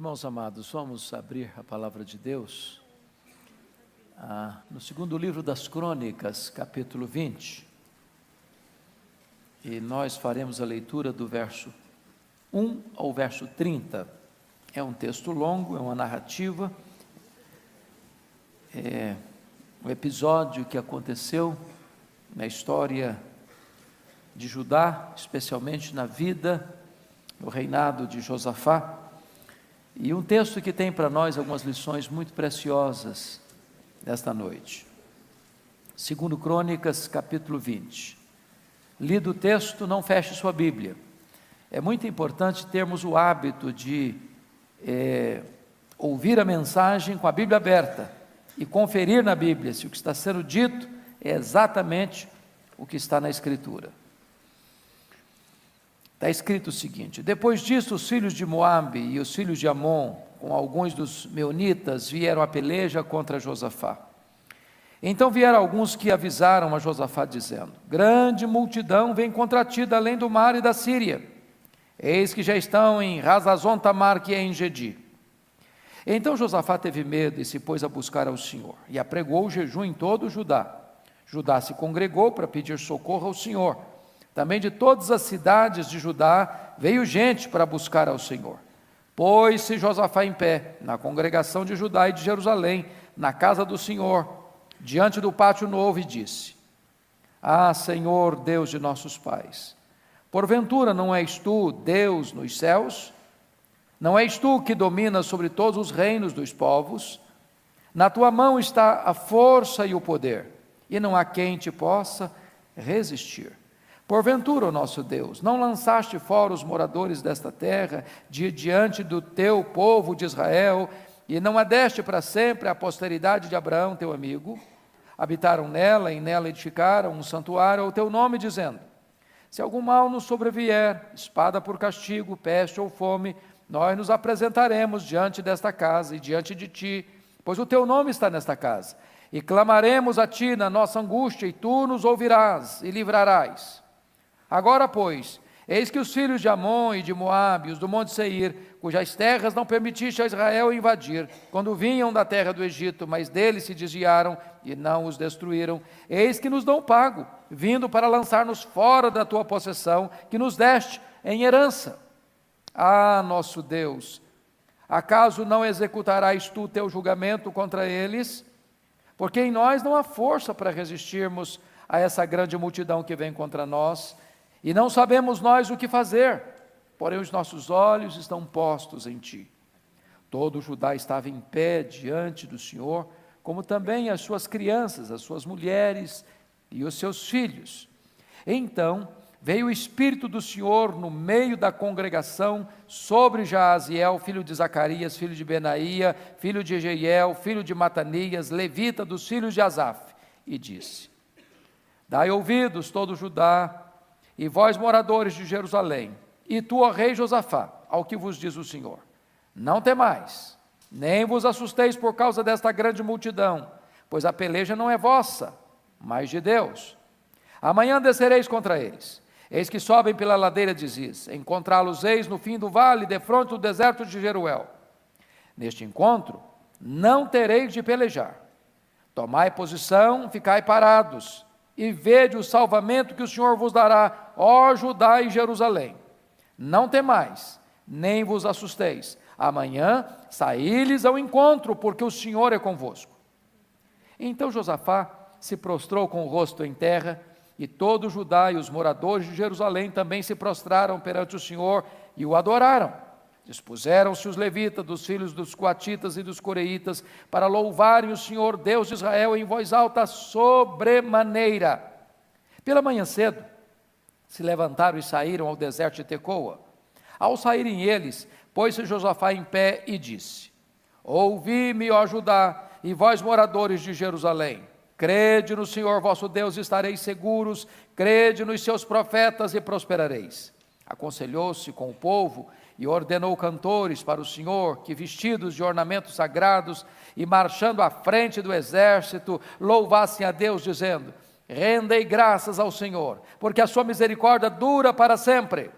Irmãos amados, vamos abrir a palavra de Deus no segundo livro das Crônicas, capítulo 20. E nós faremos a leitura do verso 1 ao verso 30. É um texto longo, é uma narrativa, é um episódio que aconteceu na história de Judá, especialmente na vida, no reinado de Josafá. E um texto que tem para nós algumas lições muito preciosas nesta noite. Segundo Crônicas, capítulo 20. Lido o texto, não feche sua Bíblia. É muito importante termos o hábito de ouvir a mensagem com a Bíblia aberta e conferir na Bíblia se o que está sendo dito é exatamente o que está na Escritura. Está escrito o seguinte: depois disso, os filhos de Moabe e os filhos de Amon, com alguns dos meunitas, vieram à peleja contra Josafá. Então vieram alguns que avisaram a Josafá, dizendo: grande multidão vem contra ti da além do mar e da Síria. Eis que já estão em Hazazon Tamar, que é em Gedi. Então Josafá teve medo e se pôs a buscar ao Senhor, e apregou o jejum em todo o Judá. Judá se congregou para pedir socorro ao Senhor. Também de todas as cidades de Judá veio gente para buscar ao Senhor. Pôs-se Josafá em pé, na congregação de Judá e de Jerusalém, na casa do Senhor, diante do pátio novo, e disse: Ah, Senhor, Deus de nossos pais, porventura não és tu Deus nos céus? Não és tu que dominas sobre todos os reinos dos povos? Na tua mão está a força e o poder, e não há quem te possa resistir. Porventura, ó nosso Deus, não lançaste fora os moradores desta terra diante do teu povo de Israel, e não a deste para sempre a posteridade de Abraão, teu amigo? Habitaram nela, e nela edificaram um santuário ao teu nome, dizendo: se algum mal nos sobrevier, espada por castigo, peste ou fome, nós nos apresentaremos diante desta casa e diante de ti, pois o teu nome está nesta casa, e clamaremos a ti na nossa angústia, e tu nos ouvirás e livrarás. Agora, pois, eis que os filhos de Amon e de Moabe, os do monte Seir, cujas terras não permitiste a Israel invadir, quando vinham da terra do Egito, mas deles se desviaram e não os destruíram, eis que nos dão pago, vindo para lançar-nos fora da tua possessão, que nos deste em herança. Ah, nosso Deus, acaso não executarás tu teu julgamento contra eles? Porque em nós não há força para resistirmos a essa grande multidão que vem contra nós, e não sabemos nós o que fazer, porém os nossos olhos estão postos em ti. Todo o Judá estava em pé diante do Senhor, como também as suas crianças, as suas mulheres e os seus filhos. Então veio o Espírito do Senhor no meio da congregação sobre Jaaziel, filho de Zacarias, filho de Benaía, filho de Jeiel, filho de Matanias, levita dos filhos de Asaf, e disse: dai ouvidos todo Judá, e vós moradores de Jerusalém, e tu, ó rei Josafá, ao que vos diz o Senhor: não temais, nem vos assusteis por causa desta grande multidão, pois a peleja não é vossa, mas de Deus. Amanhã descereis contra eles. Eis que sobem pela ladeira de Ziz, encontrá-los eis no fim do vale, defronte do deserto de Jeruel. Neste encontro, não tereis de pelejar. Tomai posição, ficai parados, e vede o salvamento que o Senhor vos dará, ó Judá e Jerusalém. Não temais, nem vos assusteis. Amanhã saí-lhes ao encontro, porque o Senhor é convosco. Então Josafá se prostrou com o rosto em terra, e todo o Judá e os moradores de Jerusalém também se prostraram perante o Senhor e o adoraram. Dispuseram-se os levitas, dos filhos dos coatitas e dos coreitas, para louvarem o Senhor Deus de Israel em voz alta sobremaneira. Pela manhã cedo, se levantaram e saíram ao deserto de Tecoa. Ao saírem eles, pôs-se Josafá em pé e disse: ouvi-me, ó Judá, e vós moradores de Jerusalém. Crede no Senhor vosso Deus e estareis seguros, crede nos seus profetas e prosperareis. Aconselhou-se com o povo e ordenou cantores para o Senhor, que vestidos de ornamentos sagrados e marchando à frente do exército, louvassem a Deus, dizendo: rendei graças ao Senhor, porque a sua misericórdia dura para sempre.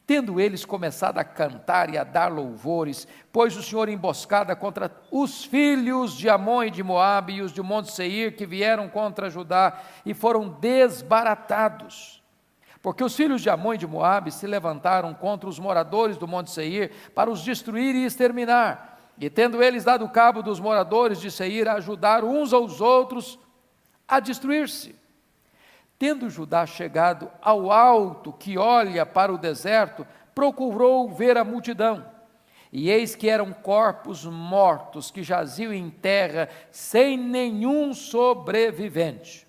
Tendo eles começado a cantar e a dar louvores, pôs o Senhor emboscada contra os filhos de Amon e de Moabe e os de Monte Seir, que vieram contra Judá, e foram desbaratados. Porque os filhos de Amon e de Moabe se levantaram contra os moradores do Monte Seir, para os destruir e exterminar. E tendo eles dado cabo dos moradores de Seir, ajudaram uns aos outros a destruir-se. Tendo Judá chegado ao alto que olha para o deserto, procurou ver a multidão. E eis que eram corpos mortos que jaziam em terra, sem nenhum sobrevivente.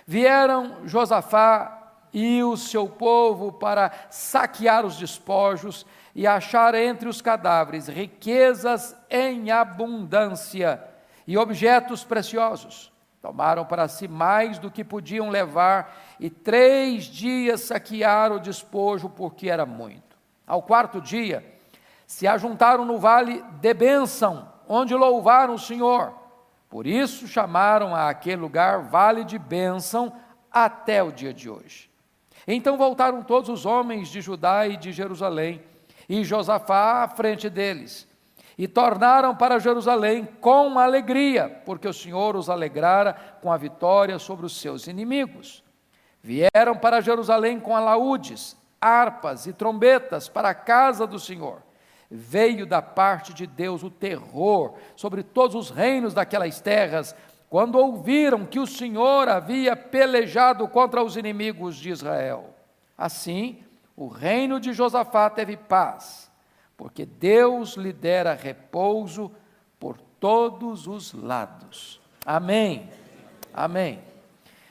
Vieram Josafá e o seu povo para saquear os despojos e achar entre os cadáveres riquezas em abundância e objetos preciosos. Tomaram para si mais do que podiam levar, e 3 dias saquearam o despojo, porque era muito. Ao 4º dia, se ajuntaram no vale de Bênção, onde louvaram o Senhor. Por isso chamaram a aquele lugar Vale de Bênção, até o dia de hoje. Então voltaram todos os homens de Judá e de Jerusalém, e Josafá à frente deles. E tornaram para Jerusalém com alegria, porque o Senhor os alegrara com a vitória sobre os seus inimigos. Vieram para Jerusalém com alaúdes, harpas e trombetas para a casa do Senhor. Veio da parte de Deus o terror sobre todos os reinos daquelas terras, quando ouviram que o Senhor havia pelejado contra os inimigos de Israel. Assim, o reino de Josafá teve paz, porque Deus lhe dera repouso por todos os lados. Amém. Amém.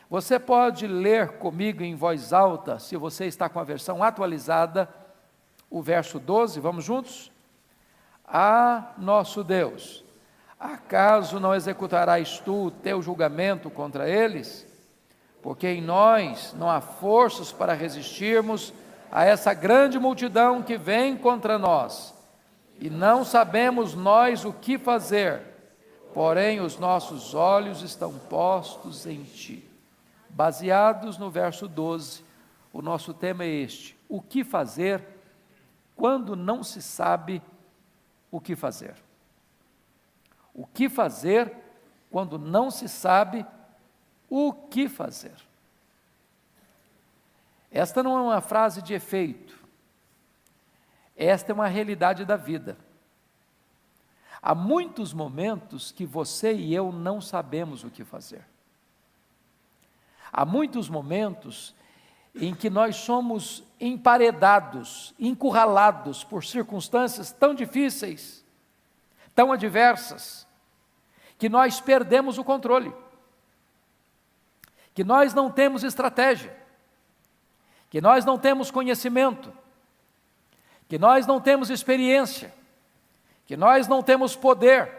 Você pode ler comigo em voz alta, se você está com a versão atualizada, o verso 12, vamos juntos? Ah, nosso Deus, acaso não executarás tu o teu julgamento contra eles? Porque em nós não há forças para resistirmos a essa grande multidão que vem contra nós, e não sabemos nós o que fazer, porém os nossos olhos estão postos em ti. Baseados no verso 12, o nosso tema é este: o que fazer quando não se sabe o que fazer? O que fazer quando não se sabe o que fazer? Esta não é uma frase de efeito, esta é uma realidade da vida. Há muitos momentos que você e eu não sabemos o que fazer. Há muitos momentos em que nós somos emparedados, encurralados por circunstâncias tão difíceis, tão adversas, que nós perdemos o controle, que nós não temos estratégia, que nós não temos conhecimento, que nós não temos experiência, que nós não temos poder,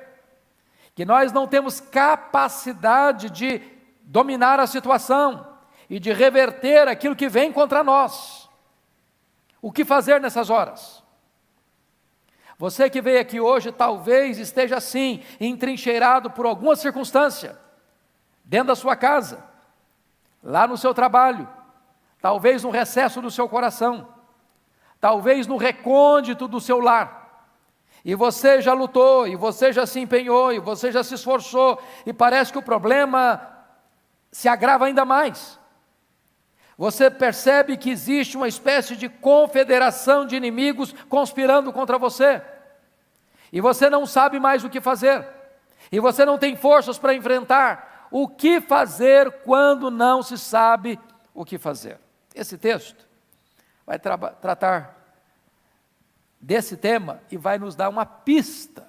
que nós não temos capacidade de dominar a situação e de reverter aquilo que vem contra nós. O que fazer nessas horas? Você que veio aqui hoje talvez esteja assim, entrincheirado por alguma circunstância, dentro da sua casa, lá no seu trabalho, talvez no recesso do seu coração, talvez no recôndito do seu lar, e você já lutou, e você já se empenhou, e você já se esforçou, e parece que o problema se agrava ainda mais. Você percebe que existe uma espécie de confederação de inimigos conspirando contra você, e você não sabe mais o que fazer, e você não tem forças para enfrentar. O que fazer quando não se sabe o que fazer? Esse texto vai tratar desse tema e vai nos dar uma pista,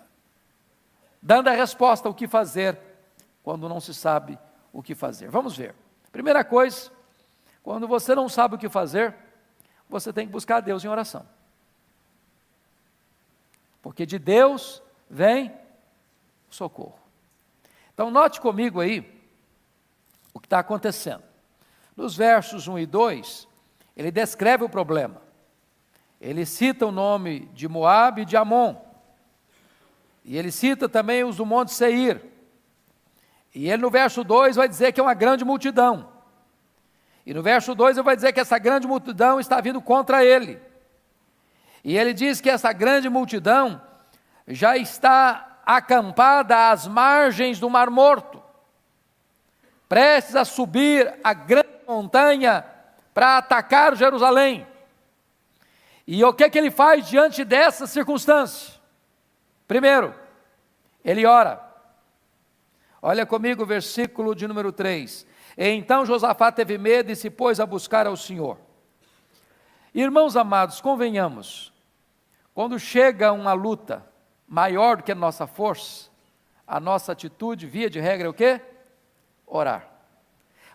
dando a resposta ao que fazer quando não se sabe o que fazer. Vamos ver. Primeira coisa, quando você não sabe o que fazer, você tem que buscar a Deus em oração. Porque de Deus vem o socorro. Então note comigo aí o que está acontecendo. Nos versos 1 e 2, ele descreve o problema. Ele cita o nome de Moabe e de Amon. E ele cita também os do Monte Seir. E ele no verso 2 vai dizer que é uma grande multidão. E no verso 2 ele vai dizer que essa grande multidão está vindo contra ele. E ele diz que essa grande multidão já está acampada às margens do Mar Morto, prestes a subir a grande montanha para atacar Jerusalém. E o que é que ele faz diante dessa circunstância? Primeiro, ele ora. Olha comigo o versículo de número 3. Então Josafá teve medo e se pôs a buscar ao Senhor. Irmãos amados, convenhamos, quando chega uma luta maior do que a nossa força, a nossa atitude, via de regra, é o quê? Orar.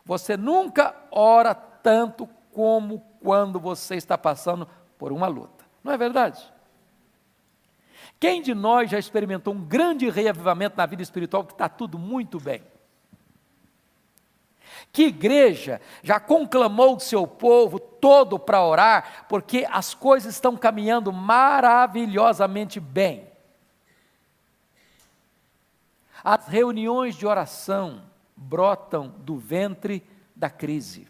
Você nunca ora tanto como quando você está passando por uma luta. Não é verdade? Quem de nós já experimentou um grande reavivamento na vida espiritual que está tudo muito bem? Que igreja já conclamou o seu povo todo para orar, porque as coisas estão caminhando maravilhosamente bem. As reuniões de oração brotam do ventre da crise.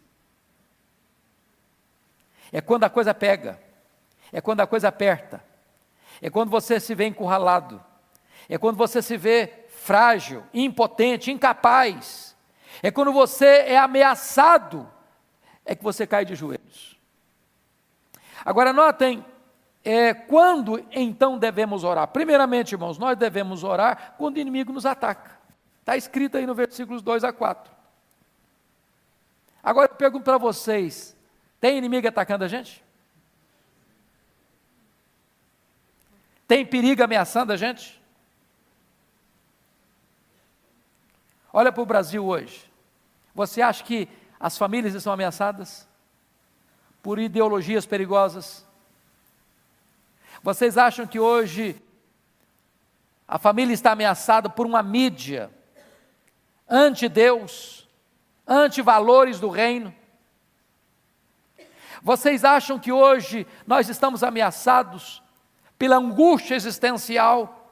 É quando a coisa pega, é quando a coisa aperta, é quando você se vê encurralado, é quando você se vê frágil, impotente, incapaz, é quando você é ameaçado, é que você cai de joelhos. Agora notem, quando então devemos orar? Primeiramente, irmãos, nós devemos orar quando o inimigo nos ataca. Está escrito aí no versículos 2 a 4. Agora eu pergunto para vocês, tem inimigo atacando a gente? Tem perigo ameaçando a gente? Olha para o Brasil hoje. Você acha que as famílias estão ameaçadas por ideologias perigosas? Vocês acham que hoje a família está ameaçada por uma mídia anti-Deus, anti-valores do reino? Vocês acham que hoje nós estamos ameaçados pela angústia existencial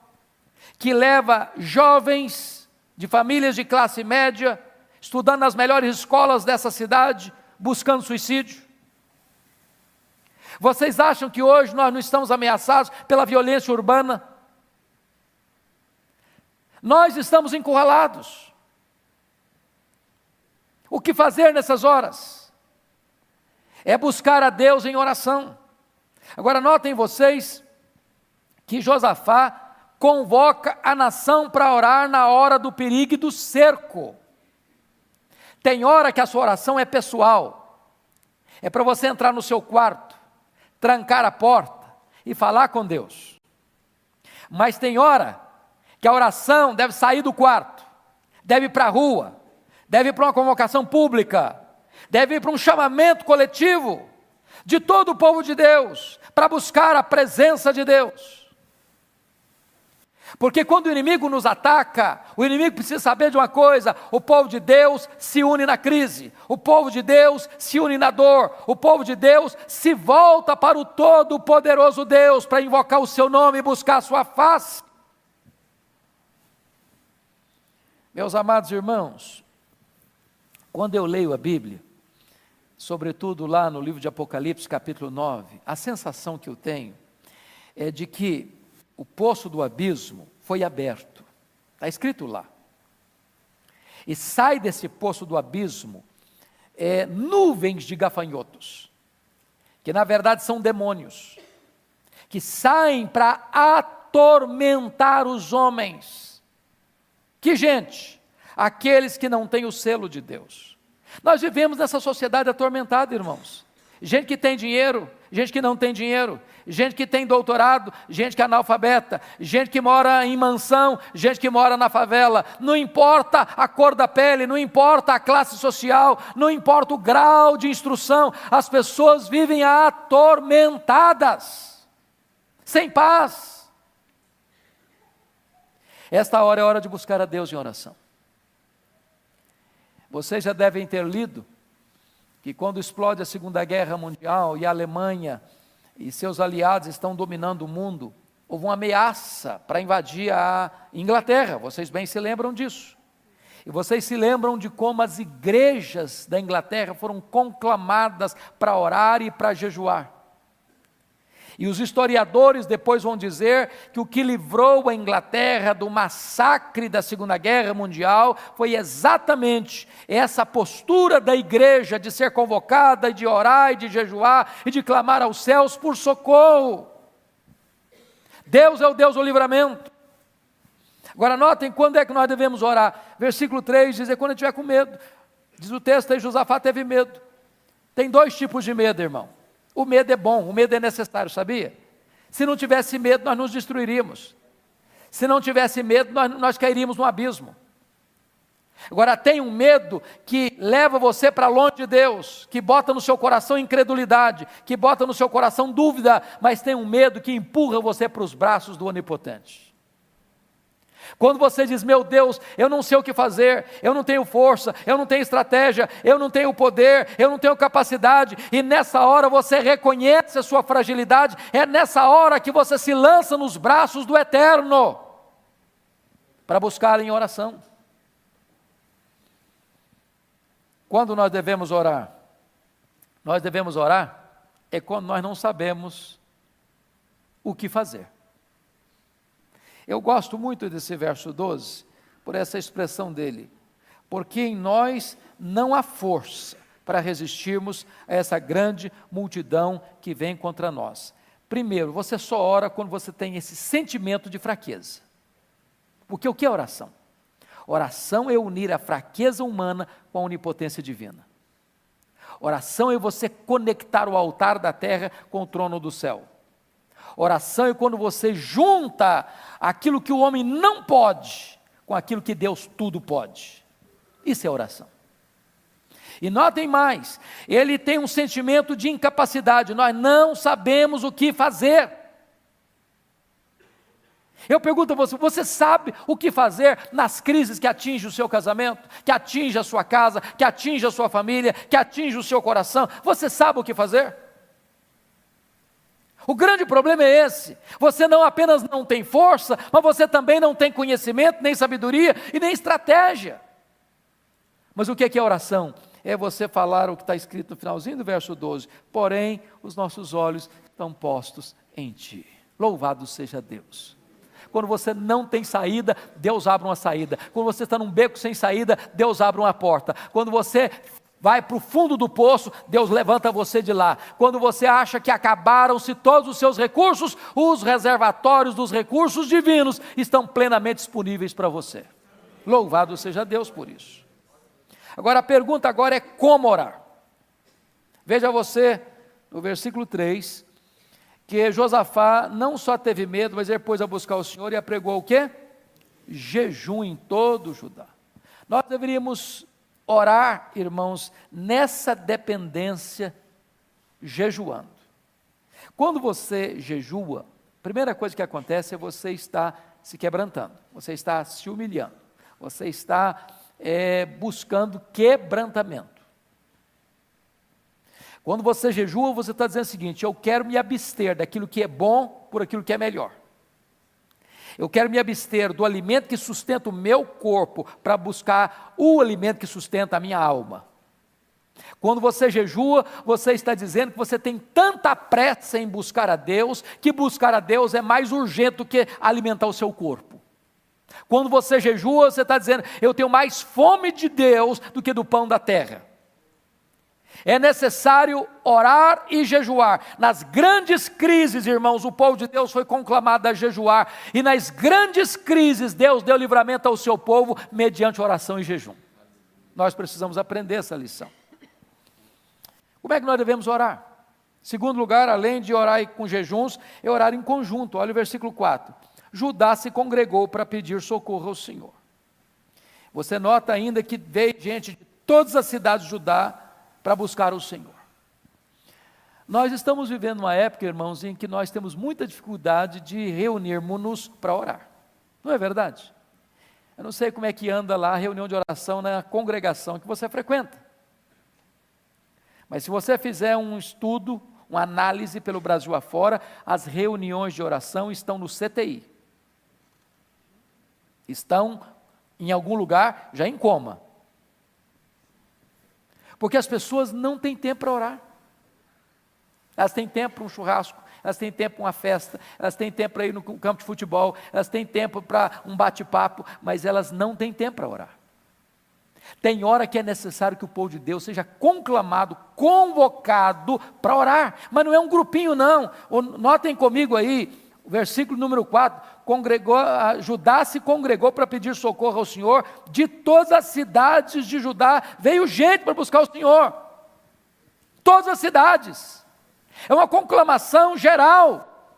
que leva jovens de famílias de classe média, estudando nas melhores escolas dessa cidade, buscando suicídio? Vocês acham que hoje nós não estamos ameaçados pela violência urbana? Nós estamos encurralados. O que fazer nessas horas? É buscar a Deus em oração. Agora notem vocês que Josafá convoca a nação para orar na hora do perigo e do cerco. Tem hora que a sua oração é pessoal, é para você entrar no seu quarto, trancar a porta e falar com Deus. Mas tem hora que a oração deve sair do quarto, deve ir para a rua, deve ir para uma convocação pública, deve ir para um chamamento coletivo de todo o povo de Deus, para buscar a presença de Deus. Porque quando o inimigo nos ataca, o inimigo precisa saber de uma coisa: o povo de Deus se une na crise, o povo de Deus se une na dor, o povo de Deus se volta para o todo-poderoso Deus, para invocar o seu nome e buscar a sua face. Meus amados irmãos, quando eu leio a Bíblia, sobretudo lá no livro de Apocalipse, capítulo 9, a sensação que eu tenho é de que o poço do abismo foi aberto, está escrito lá, e sai desse poço do abismo nuvens de gafanhotos, que na verdade são demônios, que saem para atormentar os homens. Que gente? Aqueles que não têm o selo de Deus. Nós vivemos nessa sociedade atormentada, irmãos. Gente que tem dinheiro, gente que não tem dinheiro, gente que tem doutorado, gente que é analfabeta, gente que mora em mansão, gente que mora na favela. Não importa a cor da pele, não importa a classe social, não importa o grau de instrução, as pessoas vivem atormentadas, sem paz. Esta hora é hora de buscar a Deus em oração. Vocês já devem ter lido que quando explode a Segunda Guerra Mundial e a Alemanha e seus aliados estão dominando o mundo, houve uma ameaça para invadir a Inglaterra. Vocês bem se lembram disso. E vocês se lembram de como as igrejas da Inglaterra foram conclamadas para orar e para jejuar. E os historiadores depois vão dizer que o que livrou a Inglaterra do massacre da Segunda Guerra Mundial foi exatamente essa postura da igreja de ser convocada, e de orar, e de jejuar, e de clamar aos céus por socorro. Deus é o Deus do livramento. Agora notem quando é que nós devemos orar. Versículo 3 diz, quando eu estiver com medo. Diz o texto aí, Josafá teve medo. Tem dois tipos de medo, irmão. O medo é bom, o medo é necessário, sabia? Se não tivesse medo, nós nos destruiríamos. Se não tivesse medo, nós cairíamos no abismo. Agora tem um medo que leva você para longe de Deus, que bota no seu coração incredulidade, que bota no seu coração dúvida, mas tem um medo que empurra você para os braços do Onipotente. Quando você diz, meu Deus, eu não sei o que fazer, eu não tenho força, eu não tenho estratégia, eu não tenho poder, eu não tenho capacidade, e nessa hora você reconhece a sua fragilidade, é nessa hora que você se lança nos braços do Eterno, para buscar em oração. Quando nós devemos orar? Nós devemos orar é quando nós não sabemos o que fazer. Eu gosto muito desse verso 12, por essa expressão dele, porque em nós não há força para resistirmos a essa grande multidão que vem contra nós. Primeiro, você só ora quando você tem esse sentimento de fraqueza. Porque o que é oração? Oração é unir a fraqueza humana com a onipotência divina. Oração é você conectar o altar da terra com o trono do céu. Oração é quando você junta aquilo que o homem não pode com aquilo que Deus tudo pode. Isso é oração. E notem mais, ele tem um sentimento de incapacidade, nós não sabemos o que fazer. Eu pergunto a você, você sabe o que fazer nas crises que atingem o seu casamento, que atinge a sua casa, que atinge a sua família, que atinge o seu coração? Você sabe o que fazer? O grande problema é esse, você não apenas não tem força, mas você também não tem conhecimento, nem sabedoria e nem estratégia. Mas o que é oração? É você falar o que está escrito no finalzinho do verso 12, porém os nossos olhos estão postos em Ti. Louvado seja Deus. Quando você não tem saída, Deus abre uma saída. Quando você está num beco sem saída, Deus abre uma porta. Quando você vai para o fundo do poço, Deus levanta você de lá. Quando você acha que acabaram-se todos os seus recursos, os reservatórios dos recursos divinos estão plenamente disponíveis para você. Louvado seja Deus por isso. Agora a pergunta agora é como orar. Veja você, no versículo 3, que Josafá não só teve medo, mas ele pôs a buscar o Senhor e apregou o quê? Jejum em todo o Judá. Nós deveríamos orar, irmãos, nessa dependência, jejuando. Quando você jejua, a primeira coisa que acontece é você estar se quebrantando, você está se humilhando, você está buscando quebrantamento. Quando você jejua, você está dizendo o seguinte, eu quero me abster daquilo que é bom por aquilo que é melhor. Eu quero me abster do alimento que sustenta o meu corpo para buscar o alimento que sustenta a minha alma. Quando você jejua, você está dizendo que você tem tanta pressa em buscar a Deus, que buscar a Deus é mais urgente do que alimentar o seu corpo. Quando você jejua, você está dizendo, eu tenho mais fome de Deus do que do pão da terra. É necessário orar e jejuar. Nas grandes crises, irmãos, o povo de Deus foi conclamado a jejuar. E nas grandes crises, Deus deu livramento ao seu povo mediante oração e jejum. Nós precisamos aprender essa lição. Como é que nós devemos orar? Segundo lugar, além de orar com jejuns, é orar em conjunto. Olha o versículo 4. Judá se congregou para pedir socorro ao Senhor. Você nota ainda que veio gente de todas as cidades de Judá para buscar o Senhor. Nós estamos vivendo uma época, irmãos, em que nós temos muita dificuldade de reunirmos-nos para orar. Não é verdade? Eu não sei como é que anda lá a reunião de oração na congregação que você frequenta. Mas se você fizer um estudo, uma análise pelo Brasil afora, as reuniões de oração estão no CTI. Estão em algum lugar já em coma. Porque as pessoas não têm tempo para orar. Elas têm tempo para um churrasco, elas têm tempo para uma festa, elas têm tempo para ir no campo de futebol, elas têm tempo para um bate-papo, mas elas não têm tempo para orar. Tem hora que é necessário que o povo de Deus seja conclamado, convocado para orar, mas não é um grupinho não. Notem comigo aí, o versículo número 4, Judá se congregou para pedir socorro ao Senhor, de todas as cidades de Judá veio gente para buscar o Senhor, todas as cidades, é uma conclamação geral,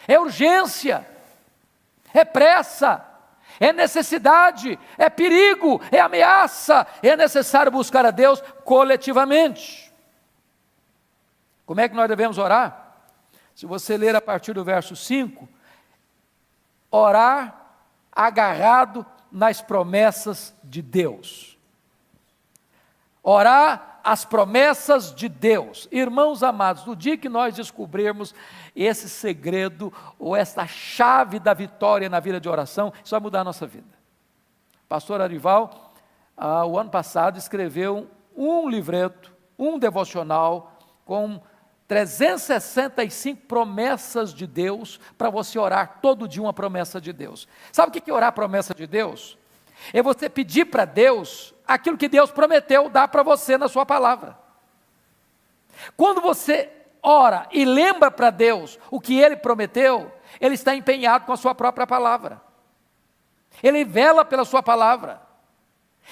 é urgência, é pressa, é necessidade, é perigo, é ameaça, é necessário buscar a Deus coletivamente. Como é que nós devemos orar? Se você ler a partir do verso 5, orar agarrado nas promessas de Deus. Orar as promessas de Deus. Irmãos amados, no dia que nós descobrirmos esse segredo, ou essa chave da vitória na vida de oração, isso vai mudar a nossa vida. Pastor Arival, o ano passado, escreveu um livreto, um devocional, com 365 promessas de Deus, para você orar todo dia uma promessa de Deus. Sabe o que é orar a promessa de Deus? É você pedir para Deus aquilo que Deus prometeu dar para você na sua palavra. Quando você ora e lembra para Deus o que Ele prometeu, Ele está empenhado com a sua própria palavra. Ele vela pela sua palavra.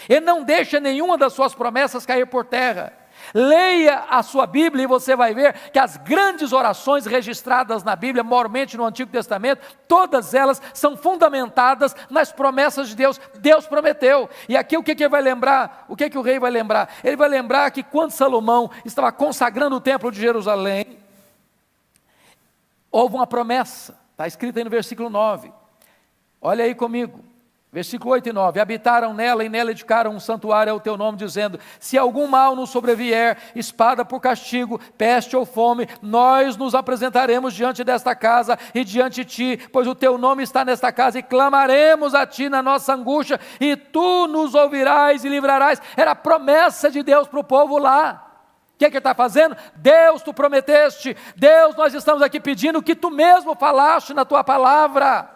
Ele não deixa nenhuma das suas promessas cair por terra. Leia a sua Bíblia e você vai ver que as grandes orações registradas na Bíblia, maiormente no Antigo Testamento, todas elas são fundamentadas nas promessas de Deus. Deus prometeu. E aqui o que ele vai lembrar? O que o rei vai lembrar? Ele vai lembrar que quando Salomão estava consagrando o templo de Jerusalém, houve uma promessa, está escrito aí no versículo 9. Olha aí comigo. Versículo 8 e 9, habitaram nela e nela edificaram um santuário ao teu nome, dizendo, se algum mal nos sobrevier, espada por castigo, peste ou fome, nós nos apresentaremos diante desta casa e diante de ti, pois o teu nome está nesta casa, e clamaremos a ti na nossa angústia, e tu nos ouvirás e livrarás. Era a promessa de Deus para o povo lá. O que ele está fazendo? Deus, tu prometeste, Deus, nós estamos aqui pedindo o que tu mesmo falaste na tua palavra.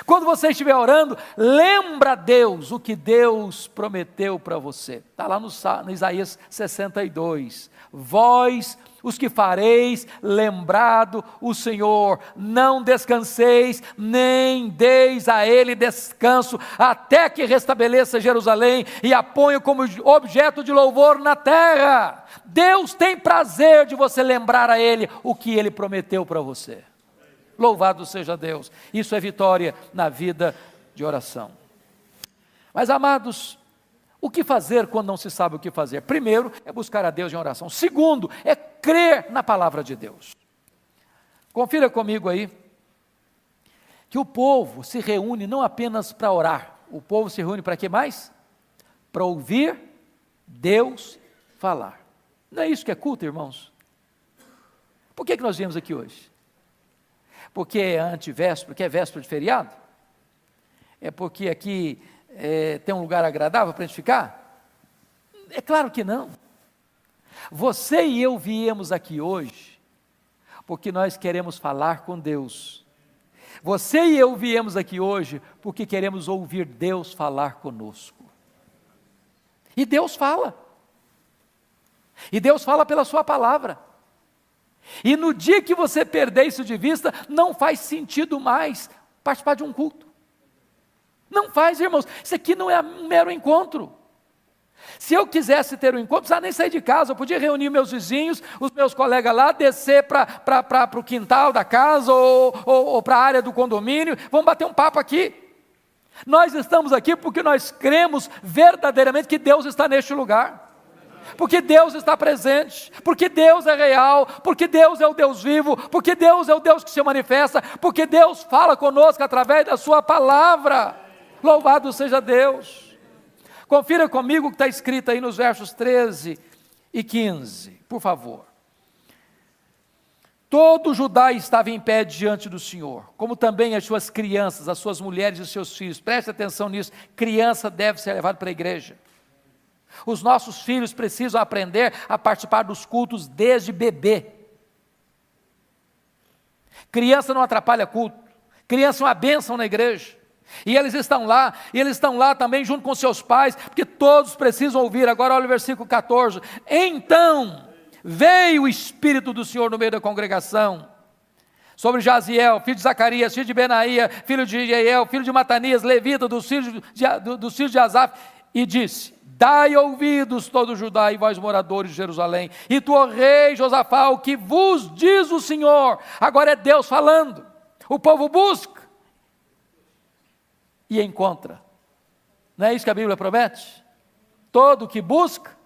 Quando você estiver orando, lembra a Deus o que Deus prometeu para você. Está lá no Isaías 62. Vós, os que fareis lembrado o Senhor, não descanseis, nem deis a Ele descanso, até que restabeleça Jerusalém e a ponha como objeto de louvor na terra. Deus tem prazer de você lembrar a Ele o que Ele prometeu para você. Louvado seja Deus. Isso é vitória na vida de oração. Mas, amados, o que fazer quando não se sabe o que fazer? Primeiro, é buscar a Deus em oração. Segundo, é crer na palavra de Deus. Confira comigo aí, que o povo se reúne não apenas para orar. O povo se reúne para quê mais? Para ouvir Deus falar. Não é isso que é culto, irmãos? Por que nós viemos aqui hoje? Porque é antivéspera, porque é véspera de feriado? É porque aqui tem um lugar agradável para a gente ficar? É claro que não. Você e eu viemos aqui hoje porque nós queremos falar com Deus. Você e eu viemos aqui hoje porque queremos ouvir Deus falar conosco. E Deus fala. E Deus fala pela sua palavra. E no dia que você perder isso de vista, não faz sentido mais participar de um culto. Não faz, irmãos. Isso aqui não é um mero encontro. Se eu quisesse ter um encontro, não precisava nem sair de casa. Eu podia reunir meus vizinhos, os meus colegas lá, descer para o quintal da casa ou para a área do condomínio. Vamos bater um papo aqui. Nós estamos aqui porque nós cremos verdadeiramente que Deus está neste lugar. Porque Deus está presente, porque Deus é real, porque Deus é o Deus vivo, porque Deus é o Deus que se manifesta, porque Deus fala conosco através da sua palavra. Louvado seja Deus. Confira comigo o que está escrito aí nos versos 13 e 15, por favor. Todo Judá estava em pé diante do Senhor, como também as suas crianças, as suas mulheres e os seus filhos. Preste atenção nisso, criança deve ser levada para a igreja. Os nossos filhos precisam aprender a participar dos cultos desde bebê. Criança não atrapalha culto. Criança é uma bênção na igreja. E eles estão lá também junto com seus pais, porque todos precisam ouvir. Agora olha o versículo 14. Então veio o Espírito do Senhor no meio da congregação, sobre Jaziel, filho de Zacarias, filho de Benaía, filho de Jeiel, filho de Matanias, levita, dos filhos de Asaf, e disse: dai ouvidos todo Judá e vós moradores de Jerusalém, e tu, ó rei Josafá, o que vos diz o Senhor. Agora é Deus falando. O povo busca e encontra. Não é isso que a Bíblia promete? Todo que busca,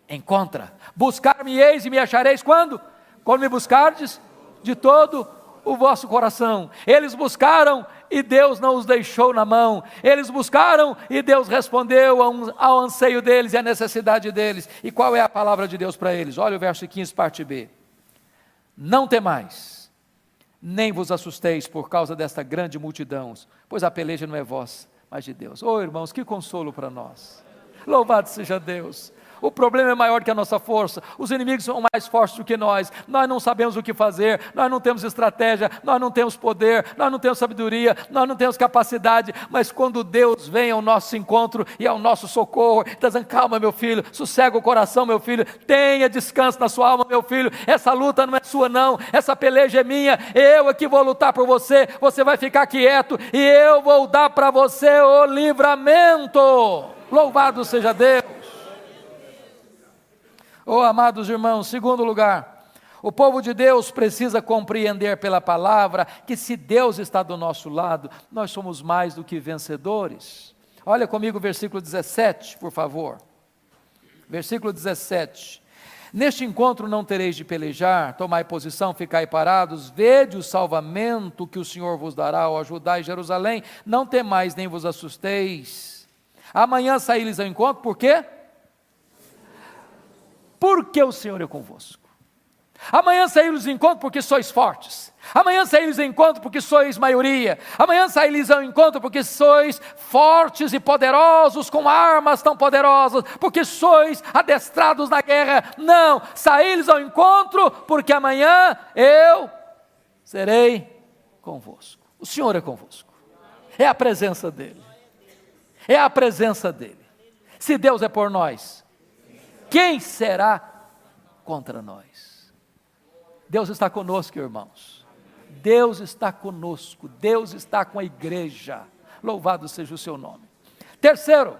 encontra. Buscar-me-eis e me achareis quando? Quando me buscardes de todo o vosso coração. Eles buscaram e Deus não os deixou na mão. Eles buscaram e Deus respondeu ao anseio deles e à necessidade deles. E qual é a palavra de Deus para eles? Olha o verso 15, parte B. Não temais, nem vos assusteis por causa desta grande multidão, pois a peleja não é vossa, mas de Deus. Oh, irmãos, que consolo para nós. Louvado seja Deus. O problema é maior que a nossa força. Os inimigos são mais fortes do que nós. Nós não sabemos o que fazer. Nós não temos estratégia. Nós não temos poder. Nós não temos sabedoria. Nós não temos capacidade. Mas quando Deus vem ao nosso encontro e ao nosso socorro, está dizendo: calma, meu filho. Sossega o coração, meu filho. Tenha descanso na sua alma, meu filho. Essa luta não é sua, não. Essa peleja é minha. Eu é que vou lutar por você. Você vai ficar quieto e eu vou dar para você o livramento. Louvado seja Deus. Oh, amados irmãos, segundo lugar, o povo de Deus precisa compreender pela palavra que se Deus está do nosso lado, nós somos mais do que vencedores. Olha comigo o versículo 17, por favor. Versículo 17. Neste encontro não tereis de pelejar, tomai posição, ficai parados, vede o salvamento que o Senhor vos dará ao ajudar em Jerusalém, não temais nem vos assusteis. Amanhã saí-lhes ao encontro, por quê? Porque o Senhor é convosco. Amanhã saí-lhes ao encontro porque sois fortes. Amanhã saí-lhes ao encontro porque sois maioria. Amanhã saí-lhes ao encontro porque sois fortes e poderosos, com armas tão poderosas, porque sois adestrados na guerra. Não, saí-lhes ao encontro porque amanhã eu serei convosco. O Senhor é convosco. É a presença dEle. É a presença dEle. Se Deus é por nós, quem será contra nós? Deus está conosco, irmãos. Deus está conosco. Deus está com a igreja. Louvado seja o seu nome. Terceiro,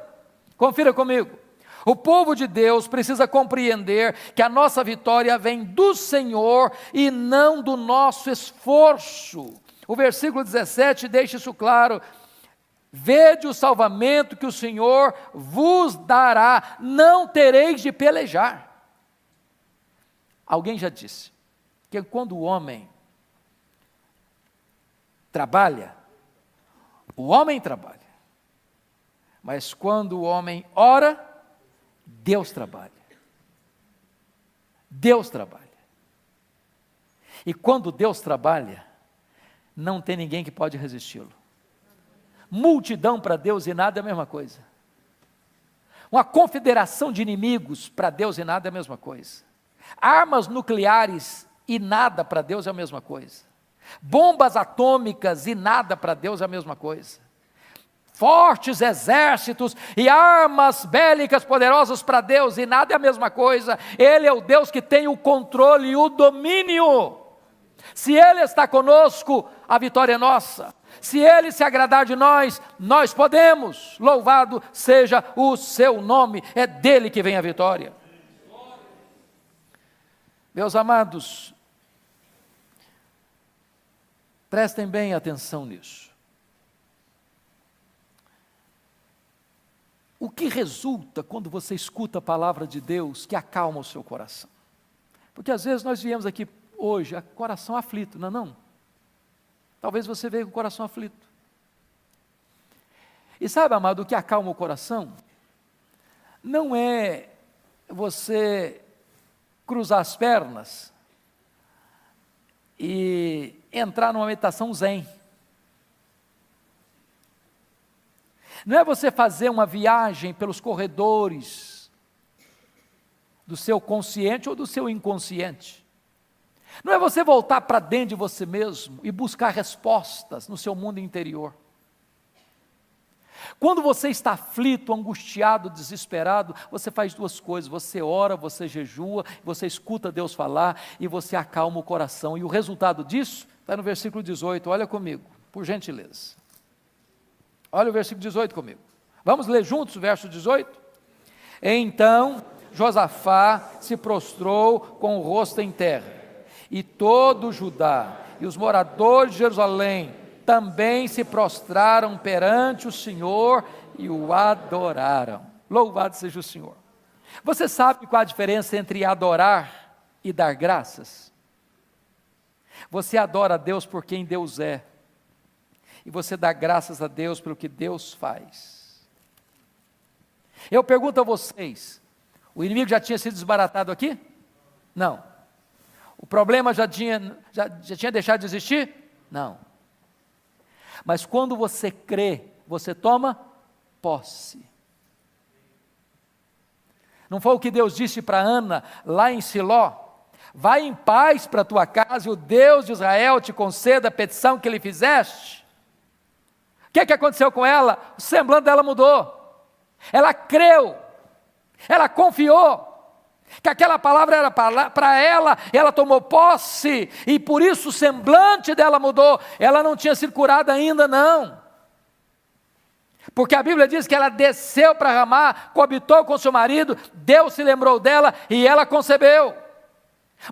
confira comigo. O povo de Deus precisa compreender que a nossa vitória vem do Senhor e não do nosso esforço. O versículo 17 deixa isso claro. Vede o salvamento que o Senhor vos dará, não tereis de pelejar. Alguém já disse que quando o homem trabalha, mas quando o homem ora, Deus trabalha. Deus trabalha. E quando Deus trabalha, não tem ninguém que pode resisti-lo. Multidão para Deus e nada é a mesma coisa. Uma confederação de inimigos para Deus e nada é a mesma coisa. Armas nucleares e nada para Deus é a mesma coisa. Bombas atômicas e nada para Deus é a mesma coisa. Fortes exércitos e armas bélicas poderosas para Deus e nada é a mesma coisa. Ele é o Deus que tem o controle e o domínio. Se Ele está conosco, a vitória é nossa. Se Ele se agradar de nós, nós podemos. Louvado seja o seu nome. É dele que vem a vitória. Meus amados, prestem bem atenção nisso. O que resulta quando você escuta a palavra de Deus que acalma o seu coração? Porque às vezes nós viemos aqui hoje, coração aflito, não é não? Talvez você veja com o coração aflito. E sabe, amado, o que acalma o coração? Não é você cruzar as pernas e entrar numa meditação zen. Não é você fazer uma viagem pelos corredores do seu consciente ou do seu inconsciente. Não é você voltar para dentro de você mesmo e buscar respostas no seu mundo interior. Quando você está aflito, angustiado, desesperado, você faz duas coisas: você ora, você jejua, você escuta Deus falar e você acalma o coração. E o resultado disso está no versículo 18, olha comigo, por gentileza. Olha o versículo 18 comigo. Vamos ler juntos o verso 18? Então Josafá se prostrou com o rosto em terra, e todo o Judá e os moradores de Jerusalém também se prostraram perante o Senhor e o adoraram. Louvado seja o Senhor. Você sabe qual a diferença entre adorar e dar graças? Você adora a Deus por quem Deus é, e você dá graças a Deus pelo que Deus faz. Eu pergunto a vocês, o inimigo já tinha sido desbaratado aqui? Não. O problema já tinha deixado de existir? Não. Mas quando você crê, você toma posse. Não foi o que Deus disse para Ana, lá em Siló? Vai em paz para a tua casa e o Deus de Israel te conceda a petição que lhe fizeste. O que aconteceu com ela? O semblante dela mudou. Ela creu, ela confiou que aquela palavra era para ela, ela tomou posse, e por isso o semblante dela mudou. Ela não tinha sido curada ainda, não, porque a Bíblia diz que ela desceu para Ramá, coabitou com seu marido, Deus se lembrou dela e ela concebeu.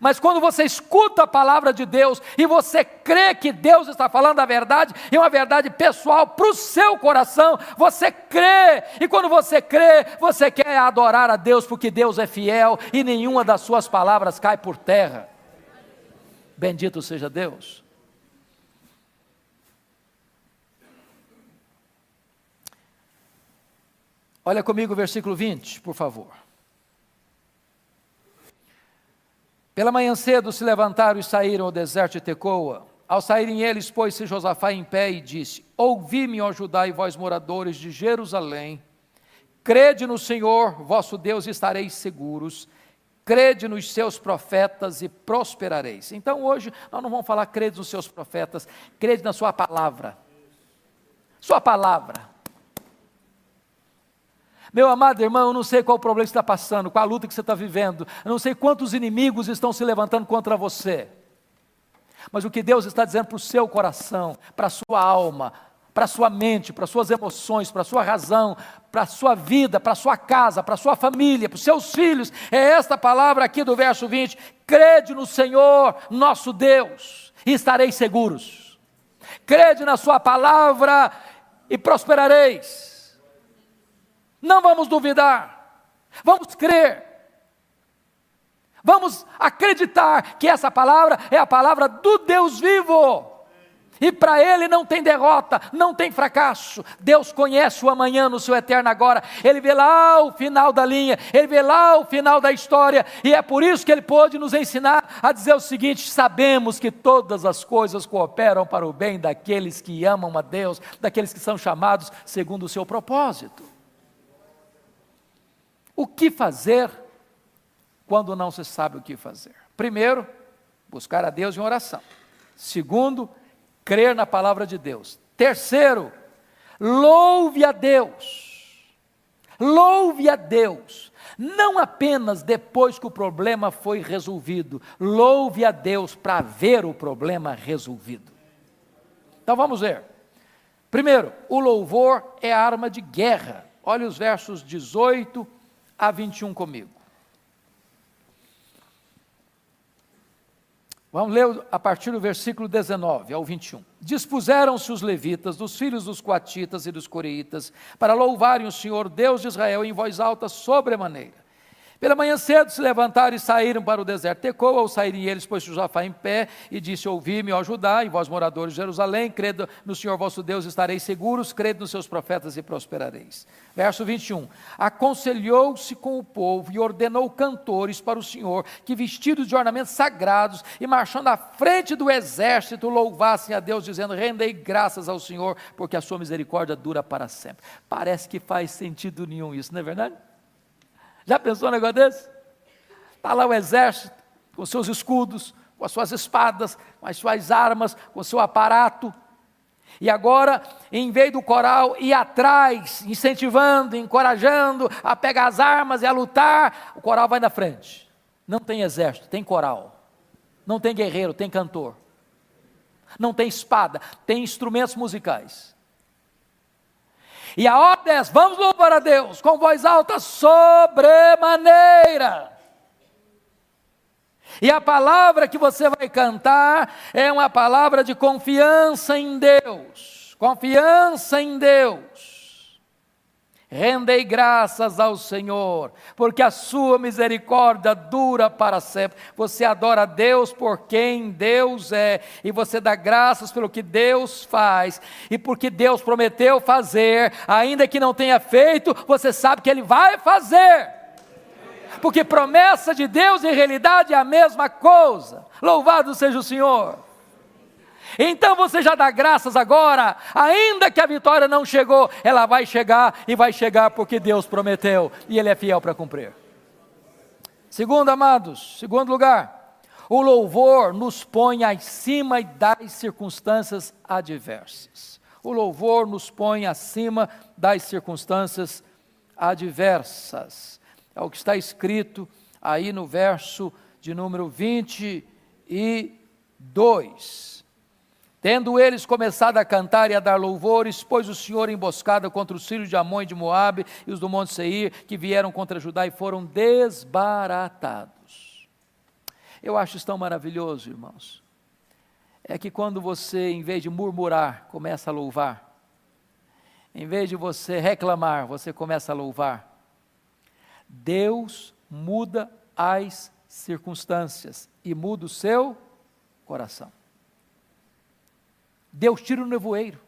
Mas quando você escuta a palavra de Deus e você crê que Deus está falando a verdade, e uma verdade pessoal para o seu coração, você crê, e quando você crê, você quer adorar a Deus, porque Deus é fiel e nenhuma das suas palavras cai por terra. Bendito seja Deus. Olha comigo o versículo 20, por favor. Pela manhã cedo se levantaram e saíram ao deserto de Tecoa. Ao saírem eles, pôs-se Josafá em pé e disse: ouvi-me, ó Judá e vós moradores de Jerusalém, crede no Senhor vosso Deus e estareis seguros, crede nos seus profetas e prosperareis. Então hoje nós não vamos falar crede nos seus profetas, crede na sua palavra. Sua palavra. Meu amado irmão, eu não sei qual o problema que você está passando, qual a luta que você está vivendo, eu não sei quantos inimigos estão se levantando contra você, mas o que Deus está dizendo para o seu coração, para a sua alma, para a sua mente, para as suas emoções, para a sua razão, para a sua vida, para a sua casa, para a sua família, para os seus filhos, é esta palavra aqui do verso 20, crede no Senhor nosso Deus e estareis seguros, crede na sua palavra e prosperareis. Não vamos duvidar, vamos crer, vamos acreditar que essa palavra é a palavra do Deus vivo, e para Ele não tem derrota, não tem fracasso. Deus conhece o amanhã no seu eterno agora, Ele vê lá o final da linha, Ele vê lá o final da história, e é por isso que Ele pôde nos ensinar a dizer o seguinte: sabemos que todas as coisas cooperam para o bem daqueles que amam a Deus, daqueles que são chamados segundo o seu propósito. O que fazer quando não se sabe o que fazer? Primeiro, buscar a Deus em oração. Segundo, crer na palavra de Deus. Terceiro, louve a Deus. Louve a Deus. Não apenas depois que o problema foi resolvido. Louve a Deus para ver o problema resolvido. Então vamos ver. Primeiro, o louvor é arma de guerra. Olha os versos 18 a 21 comigo. Vamos ler a partir do versículo 19 ao 21. Dispuseram-se os levitas, dos filhos dos coatitas e dos coreitas, para louvarem o Senhor Deus de Israel em voz alta sobremaneira. Pela manhã cedo se levantaram e saíram para o deserto de Tecoa. Ao saírem eles, pôs Josafá em pé e disse: ouvi-me, ó Judá, e vós moradores de Jerusalém, crede no Senhor vosso Deus, estareis seguros, crede nos seus profetas e prosperareis. Verso 21, aconselhou-se com o povo e ordenou cantores para o Senhor, que vestidos de ornamentos sagrados e marchando à frente do exército, louvassem a Deus, dizendo: rendei graças ao Senhor, porque a sua misericórdia dura para sempre. Parece que faz sentido nenhum isso, não é verdade? Já pensou um negócio desse? Está lá o exército, com seus escudos, com as suas espadas, com as suas armas, com o seu aparato. E agora, em vez do coral ir atrás, incentivando, encorajando a pegar as armas e a lutar, o coral vai na frente. Não tem exército, tem coral. Não tem guerreiro, tem cantor. Não tem espada, tem instrumentos musicais. E a ordem é: vamos louvar a Deus com voz alta sobremaneira. E a palavra que você vai cantar é uma palavra de confiança em Deus. Confiança em Deus. Rendei graças ao Senhor, porque a sua misericórdia dura para sempre. Você adora a Deus por quem Deus é, e você dá graças pelo que Deus faz, e porque Deus prometeu fazer, ainda que não tenha feito, você sabe que Ele vai fazer. Porque promessa de Deus e realidade é a mesma coisa. Louvado seja o Senhor. Então você já dá graças agora, ainda que a vitória não chegou, ela vai chegar, e vai chegar porque Deus prometeu, e Ele é fiel para cumprir. Segundo, amados, segundo lugar, o louvor nos põe acima das circunstâncias adversas. O louvor nos põe acima das circunstâncias adversas. É o que está escrito aí no verso de número 22. Tendo eles começado a cantar e a dar louvores, pôs o Senhor emboscada contra os filhos de Amon e de Moabe e os do monte Seir, que vieram contra Judá e foram desbaratados. Eu acho isso tão maravilhoso, irmãos. É que quando você, em vez de murmurar, começa a louvar, em vez de você reclamar, você começa a louvar, Deus muda as circunstâncias e muda o seu coração. Deus tira o nevoeiro.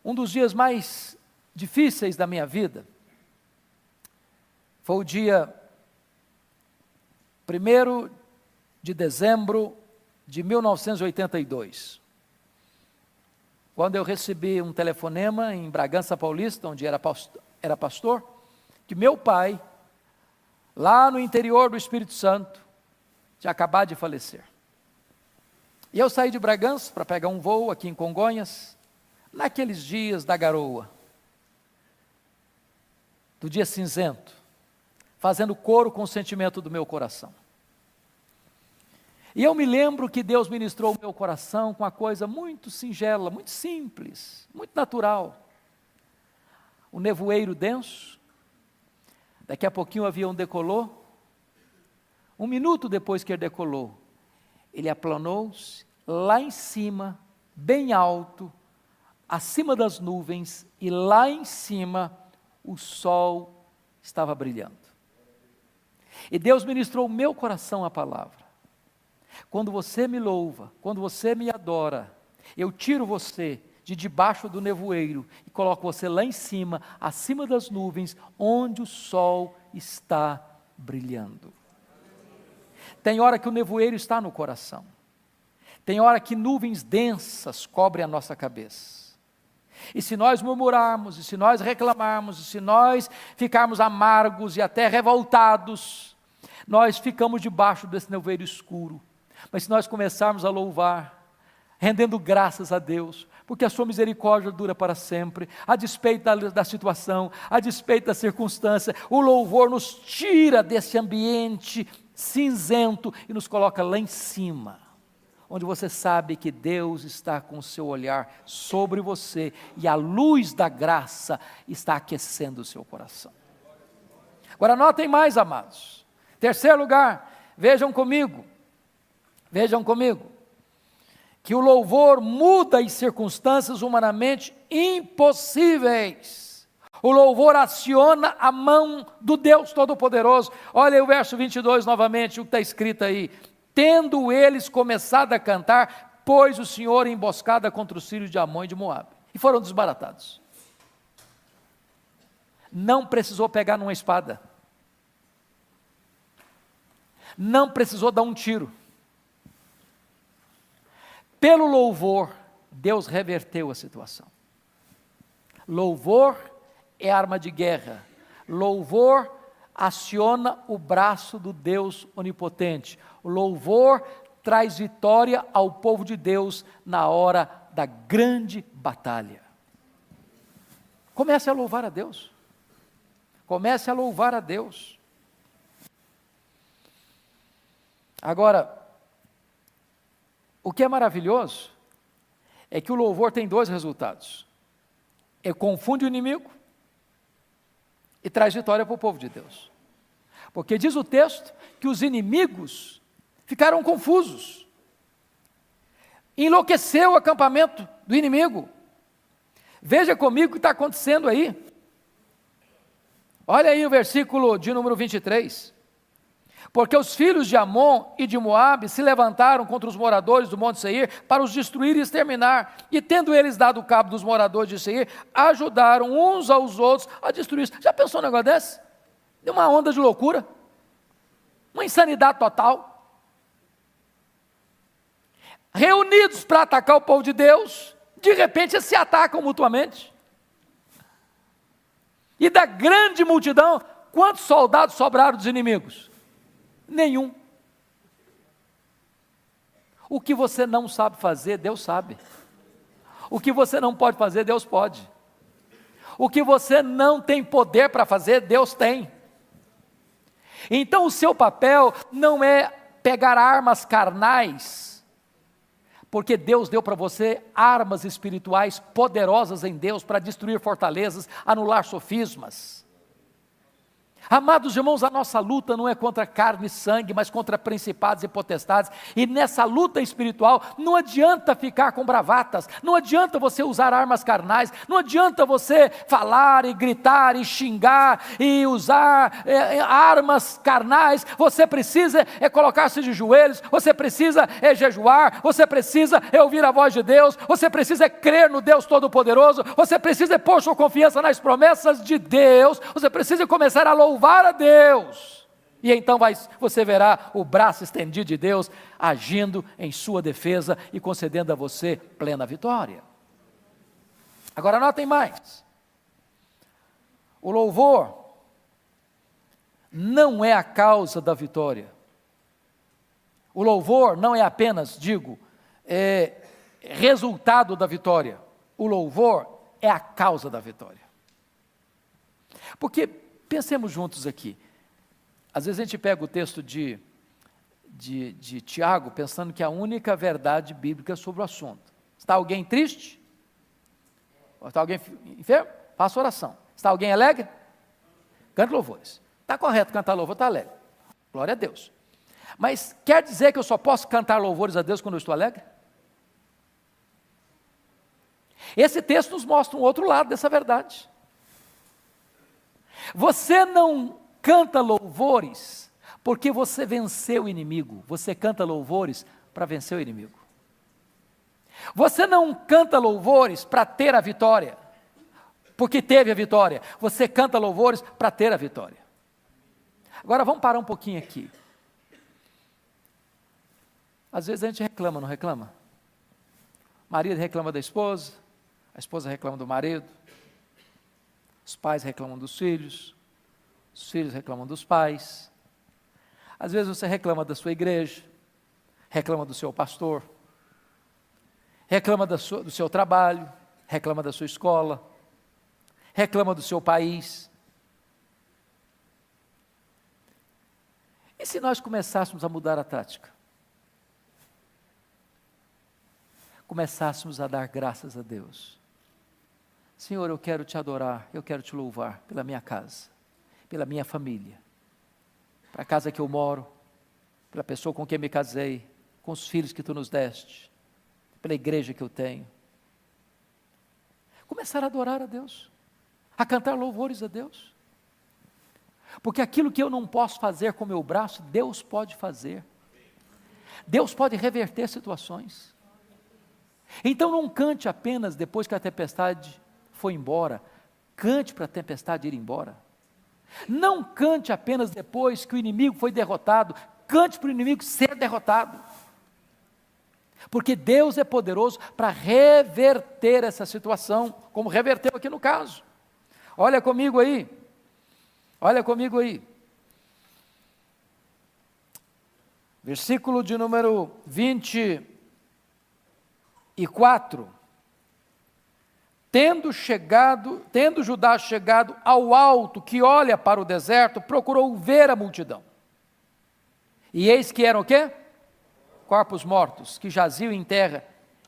Um dos dias mais difíceis da minha vida foi o dia 1º de dezembro de 1982, quando eu recebi um telefonema em Bragança Paulista, onde era pastor, que meu pai, lá no interior do Espírito Santo, tinha acabado de falecer. E eu saí de Bragança para pegar um voo aqui em Congonhas, naqueles dias da garoa, do dia cinzento, fazendo coro com o sentimento do meu coração. E eu me lembro que Deus ministrou o meu coração com uma coisa muito singela, muito simples, muito natural. O nevoeiro denso, daqui a pouquinho o avião decolou. Um minuto depois que ele decolou, ele aplanou-se lá em cima, bem alto, acima das nuvens, e lá em cima o sol estava brilhando. E Deus ministrou o meu coração a palavra. Quando você me louva, quando você me adora, eu tiro você de debaixo do nevoeiro e coloco você lá em cima, acima das nuvens, onde o sol está brilhando. Tem hora que o nevoeiro está no coração. Tem hora que nuvens densas cobrem a nossa cabeça. E se nós murmurarmos, e se nós reclamarmos, e se nós ficarmos amargos e até revoltados, nós ficamos debaixo desse nevoeiro escuro. Mas se nós começarmos a louvar, rendendo graças a Deus, porque a sua misericórdia dura para sempre, a despeito da situação, a despeito da circunstância, o louvor nos tira desse ambiente cinzento e nos coloca lá em cima, onde você sabe que Deus está com o seu olhar sobre você e a luz da graça está aquecendo o seu coração. Agora notem mais, amados. Terceiro lugar, vejam comigo, que o louvor muda as circunstâncias humanamente impossíveis. O louvor aciona a mão do Deus Todo-Poderoso. Olha o verso 22 novamente, o que está escrito aí. Tendo eles começado a cantar, pôs o Senhor em emboscada contra os filhos de Amon e de Moabe, e foram desbaratados. Não precisou pegar numa espada, não precisou dar um tiro. Pelo louvor, Deus reverteu a situação. Louvor é arma de guerra. Louvor aciona o braço do Deus onipotente. O louvor traz vitória ao povo de Deus na hora da grande batalha. Comece a louvar a Deus. Comece a louvar a Deus. Agora, o que é maravilhoso é que o louvor tem dois resultados. Ele confunde o inimigo e traz vitória para o povo de Deus. Porque diz o texto que os inimigos ficaram confusos. Enlouqueceu o acampamento do inimigo. Veja comigo o que está acontecendo aí. Olha aí o versículo de número 23. Porque os filhos de Amon e de Moabe se levantaram contra os moradores do Monte Seir para os destruir e exterminar. E tendo eles dado cabo dos moradores de Seir, ajudaram uns aos outros a destruir. Já pensou um negócio desse? Deu uma onda de loucura. Uma insanidade total. Reunidos para atacar o povo de Deus, de repente eles se atacam mutuamente. E da grande multidão, quantos soldados sobraram dos inimigos? Nenhum. O que você não sabe fazer, Deus sabe. O que você não pode fazer, Deus pode. O que você não tem poder para fazer, Deus tem. Então o seu papel não é pegar armas carnais, porque Deus deu para você armas espirituais poderosas em Deus para destruir fortalezas, anular sofismas. Amados irmãos, a nossa luta não é contra carne e sangue, mas contra principados e potestades, e nessa luta espiritual não adianta ficar com bravatas, não adianta você usar armas carnais, não adianta você falar e gritar e xingar e usar armas carnais. Você precisa colocar-se de joelhos, você precisa jejuar, você precisa ouvir a voz de Deus, você precisa crer no Deus Todo-Poderoso, você precisa pôr sua confiança nas promessas de Deus, você precisa começar a louvar a Deus, e então você verá o braço estendido de Deus agindo em sua defesa e concedendo a você plena vitória. Agora notem mais, o louvor não é a causa da vitória, o louvor não é apenas, resultado da vitória, o louvor é a causa da vitória. Porque pensemos juntos aqui. Às vezes a gente pega o texto de Tiago, pensando que é a única verdade bíblica sobre o assunto. Está alguém triste? Está alguém enfermo? Faça oração. Está alguém alegre? Cante louvores. Está correto cantar louvor, está alegre. Glória a Deus. Mas quer dizer que eu só posso cantar louvores a Deus quando eu estou alegre? Esse texto nos mostra um outro lado dessa verdade. Você não canta louvores porque você venceu o inimigo, você canta louvores para vencer o inimigo. Você não canta louvores para ter a vitória, porque teve a vitória, você canta louvores para ter a vitória. Agora vamos parar um pouquinho aqui. Às vezes a gente reclama, não reclama? O marido reclama da esposa, a esposa reclama do marido, os pais reclamam dos filhos, os filhos reclamam dos pais. Às vezes você reclama da sua igreja, reclama do seu pastor, reclama do seu trabalho, reclama da sua escola, reclama do seu país. E se nós começássemos a mudar a tática? Começássemos a dar graças a Deus. Senhor, eu quero te adorar, eu quero te louvar pela minha casa, pela minha família, pela casa que eu moro, pela pessoa com quem me casei, com os filhos que tu nos deste, pela igreja que eu tenho. Começar a adorar a Deus, a cantar louvores a Deus, porque aquilo que eu não posso fazer com o meu braço, Deus pode fazer. Deus pode reverter situações. Então não cante apenas depois que a tempestade foi embora, cante para a tempestade ir embora. Não cante apenas depois que o inimigo foi derrotado, cante para o inimigo ser derrotado. Porque Deus é poderoso para reverter essa situação, como reverteu aqui no caso. Olha comigo aí, olha comigo aí. versículo de número 24. Tendo Judá chegado ao alto que olha para o deserto, procurou ver a multidão. E eis que eram o quê? Corpos mortos, que jaziam em terra,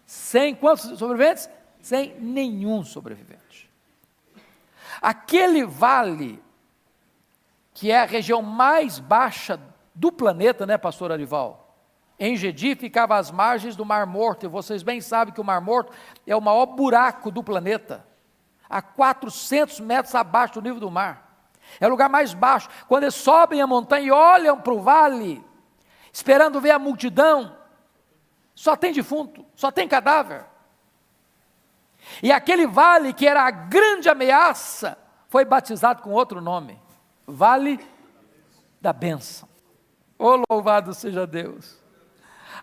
sem quantos sobreviventes? Sem nenhum sobrevivente. Aquele vale, que é a região mais baixa do planeta, né, pastor Arival? Em Gedi ficava às margens do Mar Morto, e vocês bem sabem que o Mar Morto é o maior buraco do planeta, a 400 metros abaixo do nível do mar. É o lugar mais baixo. Quando eles sobem a montanha e olham para o vale, esperando ver a multidão, só tem defunto, só tem cadáver. E aquele vale que era a grande ameaça, foi batizado com outro nome, Vale da Bênção. Oh, louvado seja Deus!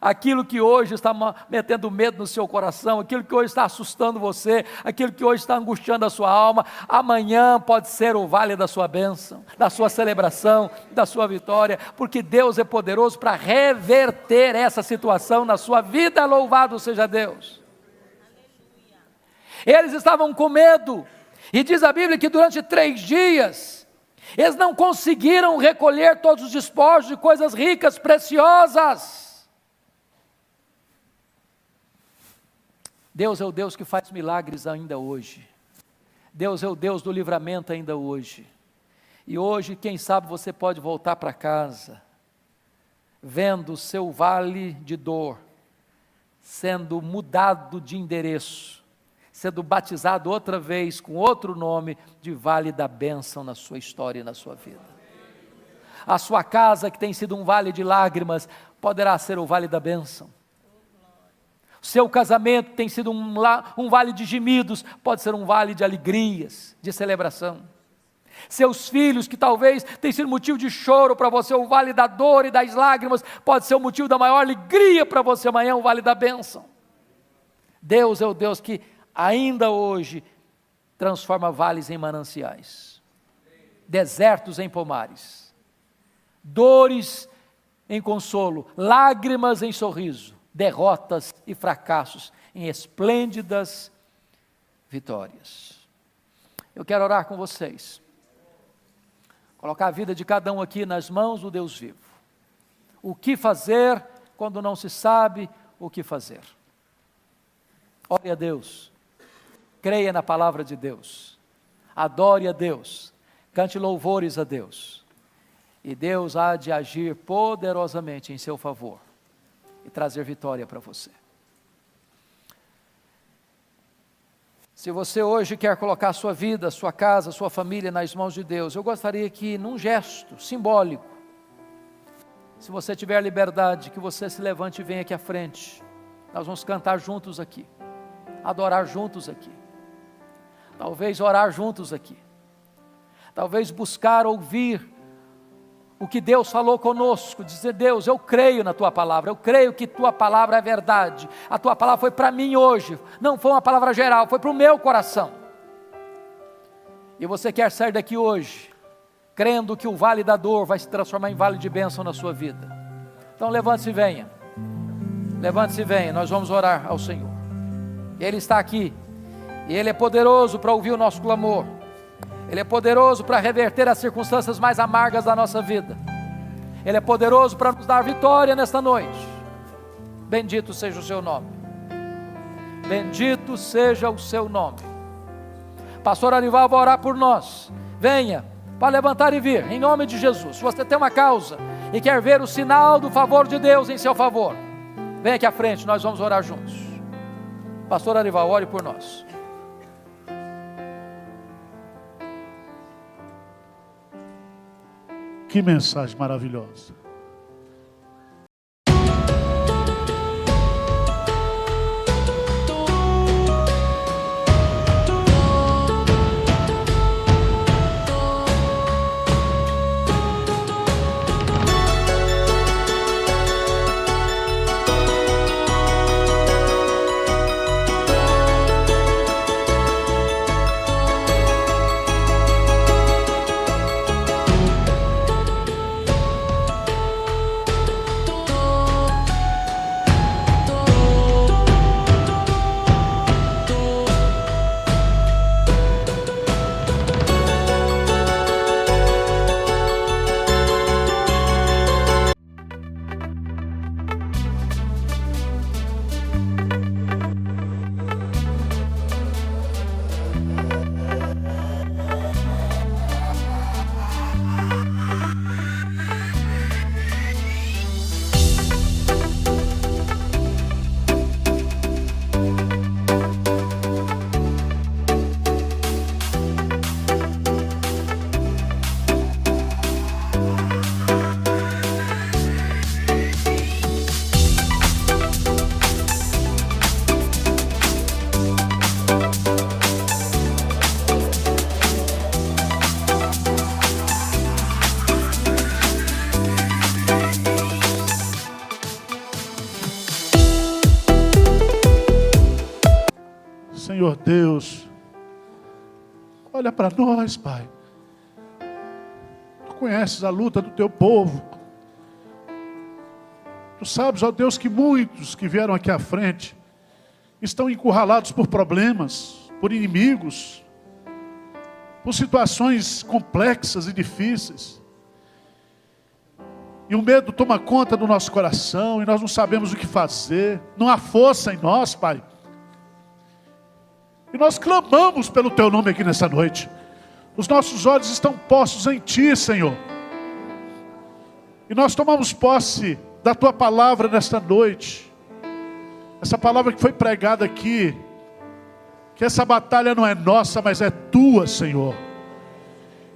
Aquilo que hoje está metendo medo no seu coração, aquilo que hoje está assustando você, aquilo que hoje está angustiando a sua alma, amanhã pode ser o vale da sua bênção, da sua celebração, da sua vitória, porque Deus é poderoso para reverter essa situação na sua vida, louvado seja Deus. Eles estavam com medo, e diz a Bíblia que durante 3 dias, eles não conseguiram recolher todos os despojos de coisas ricas, preciosas. Deus é o Deus que faz milagres ainda hoje. Deus é o Deus do livramento ainda hoje. E hoje, quem sabe, você pode voltar para casa, vendo o seu vale de dor, sendo mudado de endereço, sendo batizado outra vez com outro nome de Vale da Bênção na sua história e na sua vida. A sua casa, que tem sido um vale de lágrimas, poderá ser o Vale da Bênção. Seu casamento tem sido um vale de gemidos, pode ser um vale de alegrias, de celebração. Seus filhos, que talvez tenham sido motivo de choro para você, o vale da dor e das lágrimas, pode ser o motivo da maior alegria para você amanhã, o vale da bênção. Deus é o Deus que ainda hoje transforma vales em mananciais, desertos em pomares, dores em consolo, lágrimas em sorriso, derrotas e fracassos em esplêndidas vitórias. Eu quero orar com vocês, colocar a vida de cada um aqui nas mãos do Deus vivo. O que fazer quando não se sabe o que fazer? Ore a Deus, creia na palavra de Deus, adore a Deus, cante louvores a Deus, e Deus há de agir poderosamente em seu favor e trazer vitória para você. Se você hoje quer colocar a sua vida, a sua casa, a sua família nas mãos de Deus, eu gostaria que num gesto simbólico, se você tiver liberdade, que você se levante e venha aqui à frente. Nós vamos cantar juntos aqui, adorar juntos aqui, talvez orar juntos aqui, talvez buscar ouvir o que Deus falou conosco, dizer: Deus, eu creio na Tua palavra, eu creio que Tua palavra é verdade, a Tua palavra foi para mim hoje, não foi uma palavra geral, foi para o meu coração, e você quer sair daqui hoje, crendo que o vale da dor vai se transformar em vale de bênção na sua vida. Então levante-se e venha, nós vamos orar ao Senhor. Ele está aqui, e Ele é poderoso para ouvir o nosso clamor, Ele é poderoso para reverter as circunstâncias mais amargas da nossa vida. Ele é poderoso para nos dar vitória nesta noite. Bendito seja o seu nome. Bendito seja o seu nome. Pastor Arival vai orar por nós. Venha, para levantar e vir, em nome de Jesus. Se você tem uma causa e quer ver o sinal do favor de Deus em seu favor, venha aqui à frente, nós vamos orar juntos. Pastor Arival, ore por nós. Que mensagem maravilhosa. Senhor Deus, olha para nós, Pai. Tu conheces a luta do teu povo. Tu sabes, ó Deus, que muitos que vieram aqui à frente estão encurralados por problemas, por inimigos, por situações complexas e difíceis. E o medo toma conta do nosso coração e nós não sabemos o que fazer. Não há força em nós, Pai. E nós clamamos pelo Teu nome aqui nessa noite. Os nossos olhos estão postos em Ti, Senhor. E nós tomamos posse da Tua palavra nesta noite. Essa palavra que foi pregada aqui. Que essa batalha não é nossa, mas é Tua, Senhor.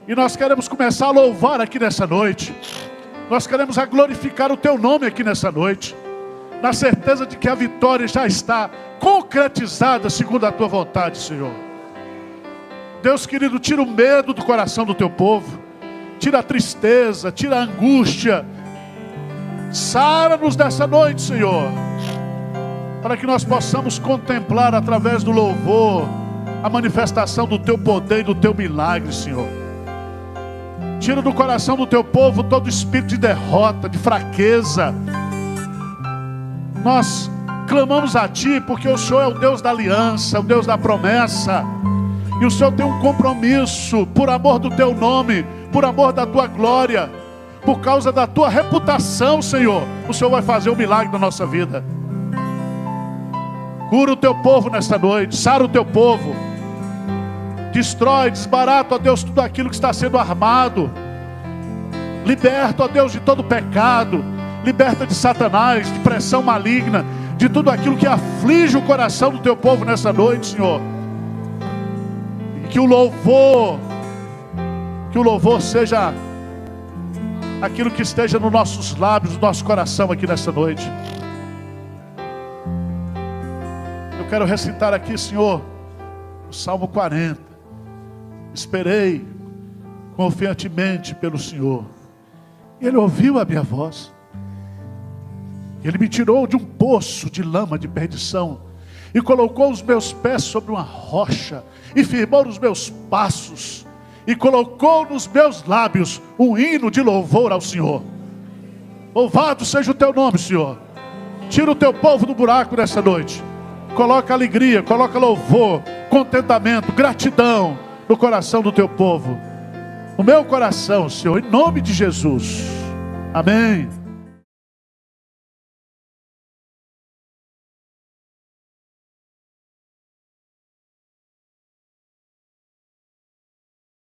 E nós queremos começar a louvar aqui nessa noite. Nós queremos glorificar o Teu nome aqui nessa noite. Na certeza de que a vitória já está concretizada segundo a Tua vontade, Senhor. Deus querido, tira o medo do coração do Teu povo. Tira a tristeza, tira a angústia. Sara-nos nessa noite, Senhor. Para que nós possamos contemplar através do louvor a manifestação do Teu poder e do Teu milagre, Senhor. Tira do coração do Teu povo todo espírito de derrota, de fraqueza. Nós clamamos a Ti porque o Senhor é o Deus da aliança, o Deus da promessa. E o Senhor tem um compromisso por amor do Teu nome, por amor da Tua glória, por causa da Tua reputação, Senhor. O Senhor vai fazer um milagre na nossa vida. Cura o Teu povo nesta noite, sara o Teu povo. Destrói, desbarata, ó Deus, tudo aquilo que está sendo armado. Liberta, ó Deus, de todo pecado. Liberta de Satanás, de pressão maligna, de tudo aquilo que aflige o coração do Teu povo nessa noite, Senhor. E que o louvor seja aquilo que esteja nos nossos lábios, no nosso coração aqui nessa noite. Eu quero recitar aqui, Senhor, o Salmo 40. Esperei confiantemente pelo Senhor. Ele ouviu a minha voz. Ele me tirou de um poço de lama de perdição e colocou os meus pés sobre uma rocha e firmou os meus passos e colocou nos meus lábios um hino de louvor ao Senhor. Louvado seja o Teu nome, Senhor. Tira o Teu povo do buraco nessa noite. Coloca alegria, coloca louvor, contentamento, gratidão no coração do Teu povo. No meu coração, Senhor, em nome de Jesus. Amém.